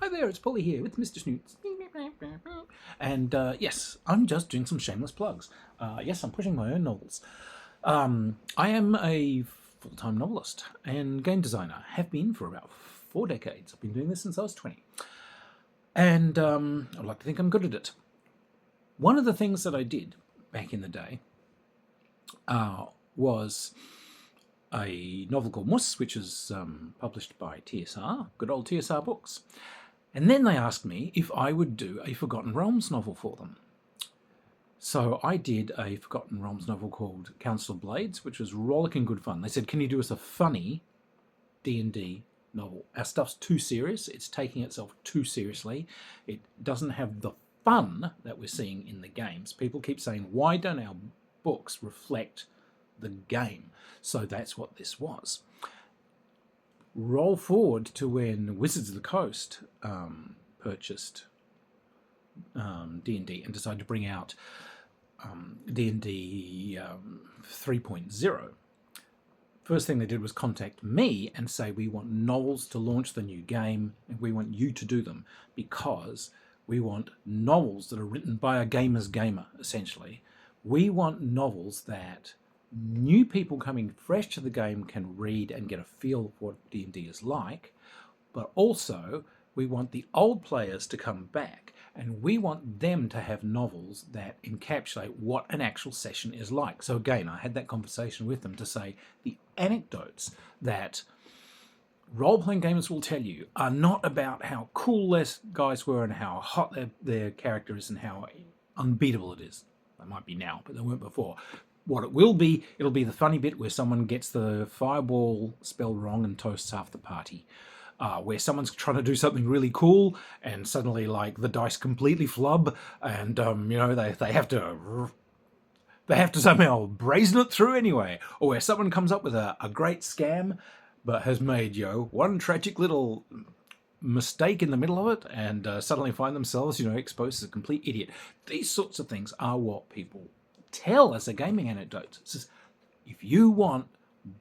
Hi there, it's Polly here with Mr. Snoots. And yes, I'm just doing some shameless plugs. Yes, I'm pushing my own novels. I am a full-time novelist and game designer. Have been for about 4 decades. I've been doing this since I was 20. And I'd like to think I'm good at it. One of the things that I did back in the day was a novel called Muss, which is published by TSR, good old TSR Books. And then they asked me if I would do a Forgotten Realms novel for them. So I did a Forgotten Realms novel called Council of Blades, which was rollicking good fun. They said, can you do us a funny D&D novel? Our stuff's too serious. It's taking itself too seriously. It doesn't have the fun that we're seeing in the games. People keep saying, why don't our books reflect the game? So that's what this was. Roll forward to when Wizards of the Coast purchased D&D and decided to bring out D&D 3.0. First thing they did was contact me and say, we want novels to launch the new game and we want you to do them because we want novels that are written by a gamer's gamer, essentially. We want novels that new people coming fresh to the game can read and get a feel for what D&D is like, but also we want the old players to come back and we want them to have novels that encapsulate what an actual session is like. So again, I had that conversation with them to say the anecdotes that role-playing gamers will tell you are not about how cool their guys were and how hot their character is and how unbeatable it is. They might be now, but they weren't before. What it will be, it'll be the funny bit where someone gets the fireball spell wrong and toasts half the party. Where someone's trying to do something really cool and suddenly like the dice completely flub and they have to somehow brazen it through anyway. Or where someone comes up with a great scam but has made one tragic little mistake in the middle of it and suddenly find themselves exposed as a complete idiot. These sorts of things are what people tell as a gaming anecdote. It says, if you want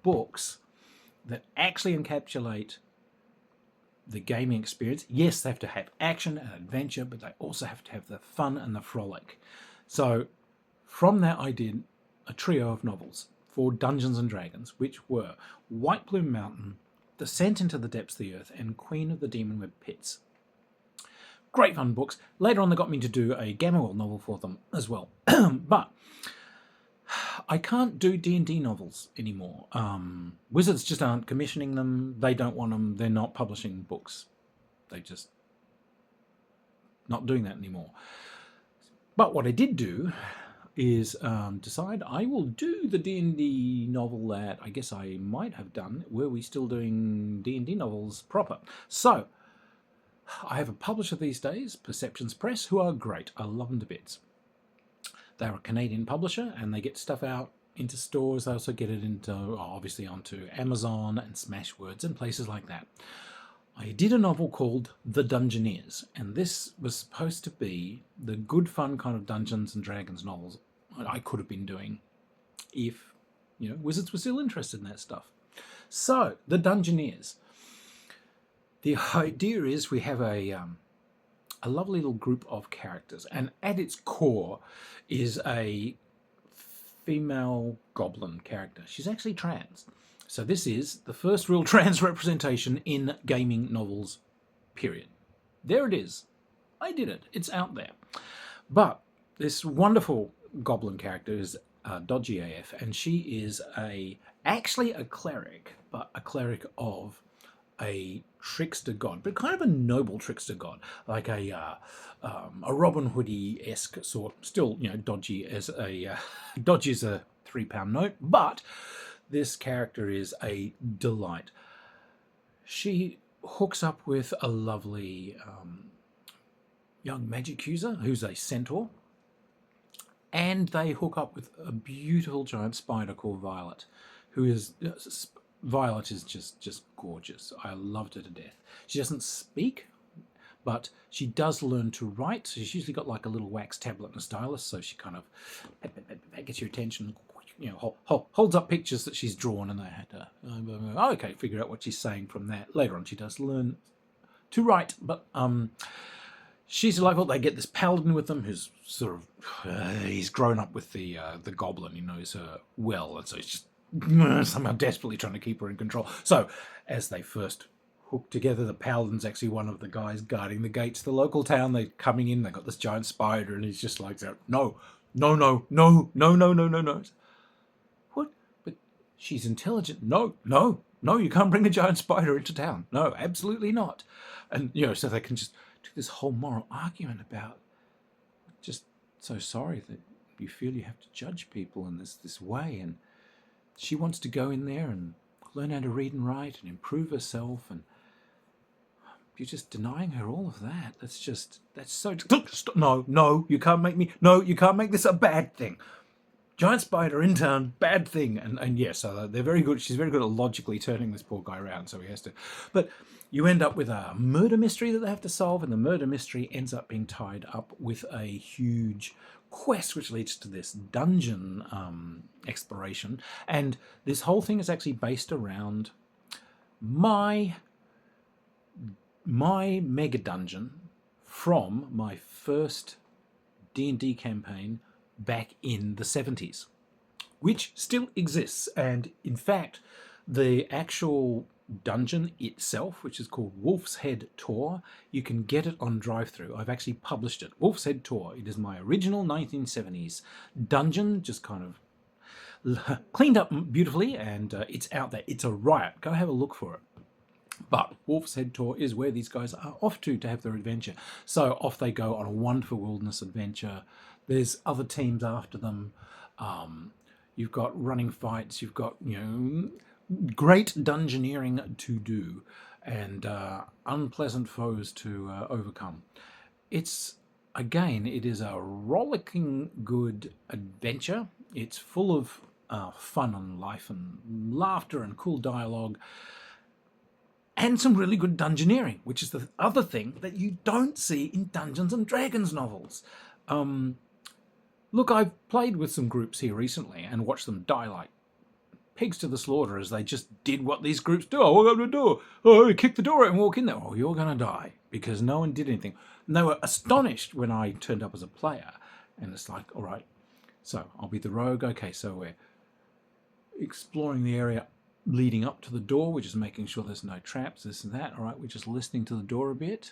books that actually encapsulate the gaming experience, yes, they have to have action and adventure, but they also have to have the fun and the frolic. So from that, I did a trio of novels for Dungeons and Dragons, which were White Plume Mountain, Descent into the Depths of the Earth, and Queen of the Demon Web Pits. Great fun books. Later on, they got me to do a Gamma World novel for them as well. But I can't do D&D novels anymore. Wizards just aren't commissioning them. They don't want them. They're not publishing books. They just not doing that anymore. But what I did do is decide I will do the D&D novel that I guess I might have done were we still doing D&D novels proper. So I have a publisher these days, Perceptions Press, who are great. I love them to bits. They're a Canadian publisher and they get stuff out into stores. They also get it into, obviously, onto Amazon and Smashwords and places like that. I did a novel called The Dungeoneers, and this was supposed to be the good fun kind of Dungeons and Dragons novels I could have been doing if, Wizards were still interested in that stuff. So, The Dungeoneers. The idea is we have a lovely little group of characters, and at its core is a female goblin character. She's actually trans. So this is the first real trans representation in gaming novels, period. There it is. I did it. It's out there. But this wonderful goblin character is Dodgy AF, and she is actually a cleric, but a cleric of a trickster god, but kind of a noble trickster god, like a Robin Hood-esque sort. Still, Dodgy as Dodgy is a £3 note, but this character is a delight. She hooks up with a lovely young magic user who's a centaur, and they hook up with a beautiful giant spider called Violet, who is Violet is just gorgeous. I loved her to death. She doesn't speak, but she does learn to write. So she's usually got like a little wax tablet and a stylus, so she kind of gets your attention, holds up pictures that she's drawn, and they had to, figure out what she's saying from that. Later on, she does learn to write, but she's delightful. They get this paladin with them who's sort of he's grown up with the goblin. He knows her well, and so he's just somehow desperately trying to keep her in control. So as they first hook together, the paladin's actually one of the guys guarding the gates to the local town. They're coming in. They got this giant spider, and he's just like, no, no, no, no, no, no, no, no, no. What? But she's intelligent. No, no, no. You can't bring a giant spider into town. No, absolutely not. And so they can just do this whole moral argument about just so sorry that you feel you have to judge people in this way, and she wants to go in there and learn how to read and write and improve herself, and you're just denying her all of that. That's so... No, you can't make me... No, you can't make this a bad thing. Giant spider in town, bad thing. And yes, so they're very good. She's very good at logically turning this poor guy around, so he has to... But you end up with a murder mystery that they have to solve, and the murder mystery ends up being tied up with a huge quest which leads to this dungeon exploration. And this whole thing is actually based around my mega dungeon from my first D&D campaign back in the 70s, which still exists. And in fact, the actual dungeon itself, which is called Wolf's Head Tor, you can get it on drive-thru. I've actually published it. Wolf's Head Tor. It is my original 1970s dungeon, just kind of cleaned up beautifully, and it's out there. It's a riot. Go have a look for it. But Wolf's Head Tor is where these guys are off to have their adventure. So off they go on a wonderful wilderness adventure. There's other teams after them. You've got running fights. You've got, great dungeoneering to do, and unpleasant foes to overcome. It is a rollicking good adventure. It's full of fun and life and laughter and cool dialogue, and some really good dungeoneering, which is the other thing that you don't see in Dungeons and Dragons novels. Look, I've played with some groups here recently and watched them die like pigs to the slaughter as they just did what these groups do. Oh, what am I going to do? Oh, kick the door out and walk in there. Oh, you're going to die because no one did anything. And they were astonished when I turned up as a player. And it's like, all right, so I'll be the rogue. Okay, so we're exploring the area leading up to the door. We're just making sure there's no traps, this and that. All right, we're just listening to the door a bit.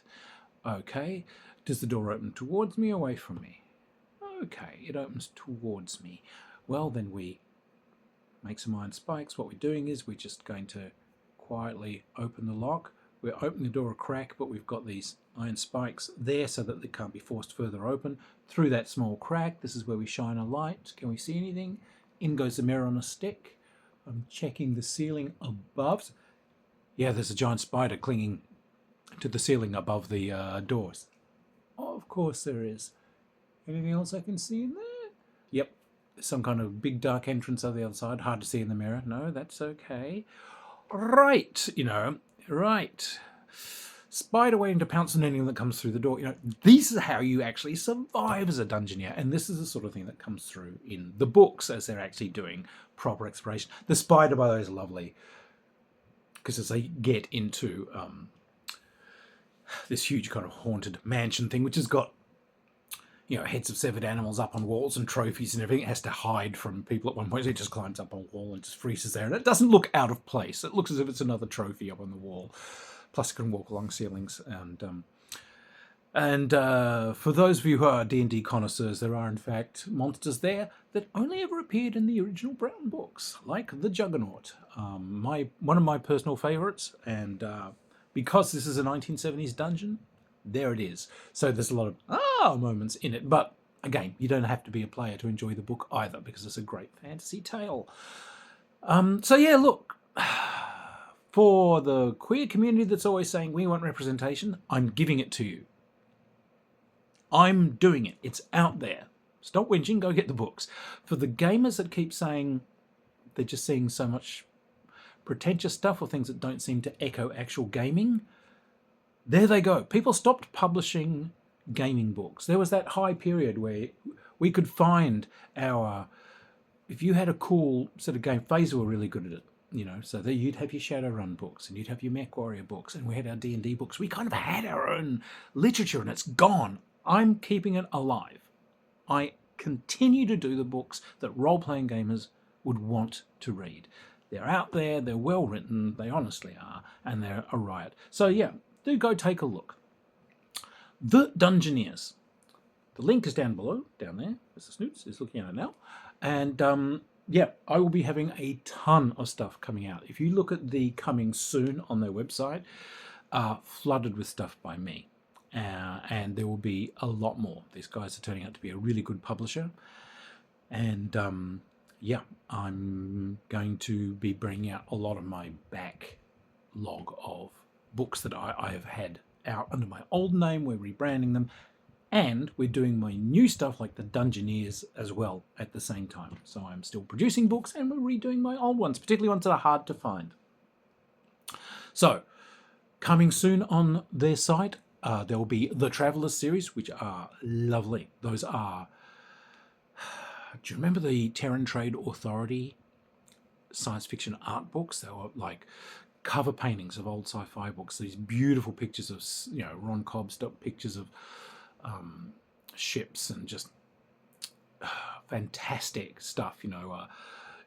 Okay, does the door open towards me or away from me? Okay, it opens towards me. Well, then we make some iron spikes. What we're doing is we're just going to quietly open the lock. We're opening the door a crack, but we've got these iron spikes there so that they can't be forced further open. Through that small crack, this is where we shine a light. Can we see anything? In goes the mirror on a stick. I'm checking the ceiling above. Yeah, there's a giant spider clinging to the ceiling above the doors. Oh, of course there is. Anything else I can see in there? Yep. Some kind of big dark entrance on the other side. Hard to see in the mirror. No, that's okay. Right, right. Spider waiting to pounce on anything that comes through the door. This is how you actually survive as a dungeoneer. And this is the sort of thing that comes through in the books as they're actually doing proper exploration. The spider, by the way, is lovely. Because as they get into this huge kind of haunted mansion thing, which has got heads of severed animals up on walls and trophies and everything. It has to hide from people at one point. So it just climbs up on a wall and just freezes there. And it doesn't look out of place. It looks as if it's another trophy up on the wall. Plus it can walk along ceilings. And for those of you who are D&D connoisseurs, there are in fact monsters there that only ever appeared in the original Brown books, like the Juggernaut. One of my personal favourites. And because this is a 1970s dungeon, there it is. So there's a lot of moments in it. But again, you don't have to be a player to enjoy the book either, because it's a great fantasy tale. So yeah, look, for the queer community that's always saying we want representation, I'm giving it to you. I'm doing it. It's out there. Stop whinging, go get the books. For the gamers that keep saying they're just seeing so much pretentious stuff or things that don't seem to echo actual gaming, there they go. People stopped publishing gaming books. There was that high period where we could find if you had a cool set of game, Phaser were really good at it. You know, so that you'd have your Shadowrun books and you'd have your MechWarrior books, and we had our D&D books. We kind of had our own literature, and it's gone. I'm keeping it alive. I continue to do the books that role-playing gamers would want to read. They're out there, they're well written, they honestly are, and they're a riot. So yeah, do go take a look. The Dungeoneers. The link is down below, down there. Mr. Snoots is looking at it now. And yeah, I will be having a ton of stuff coming out. If you look at the coming soon on their website, flooded with stuff by me. And there will be a lot more. These guys are turning out to be a really good publisher. And yeah, I'm going to be bringing out a lot of my backlog of books that I have had out under my old name. We're rebranding them. And we're doing my new stuff like the Dungeoneers as well at the same time. So I'm still producing books and we're redoing my old ones, particularly ones that are hard to find. So, coming soon on their site, there will be the Travelers series, which are lovely. Those are... Do you remember the Terran Trade Authority science fiction art books? They were like cover paintings of old sci-fi books. These beautiful pictures of, you know, Ron Cobb's pictures of ships and just fantastic stuff, you know,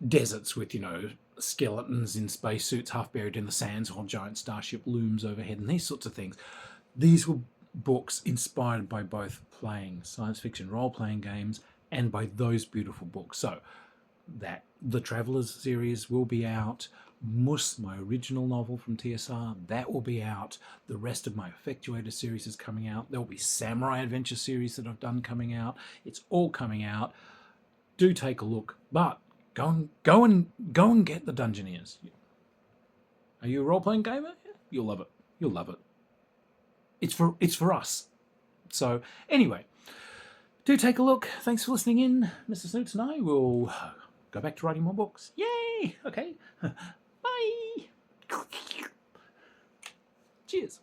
deserts with, you know, skeletons in spacesuits half buried in the sands while giant starship looms overhead and these sorts of things. These were books inspired by both playing science fiction role-playing games and by those beautiful books. So that the Travelers series will be out. Mus, my original novel from TSR, that will be out. The rest of my Effectuator series is coming out. There will be Samurai Adventure series that I've done coming out. It's all coming out. Do take a look, but go and get the Dungeoneers. Are you a role-playing gamer? You'll love it. You'll love it. It's for us. So anyway, do take a look. Thanks for listening in. Mr. Snoots and I will go back to writing more books. Yay! Okay. Bye. Cheers.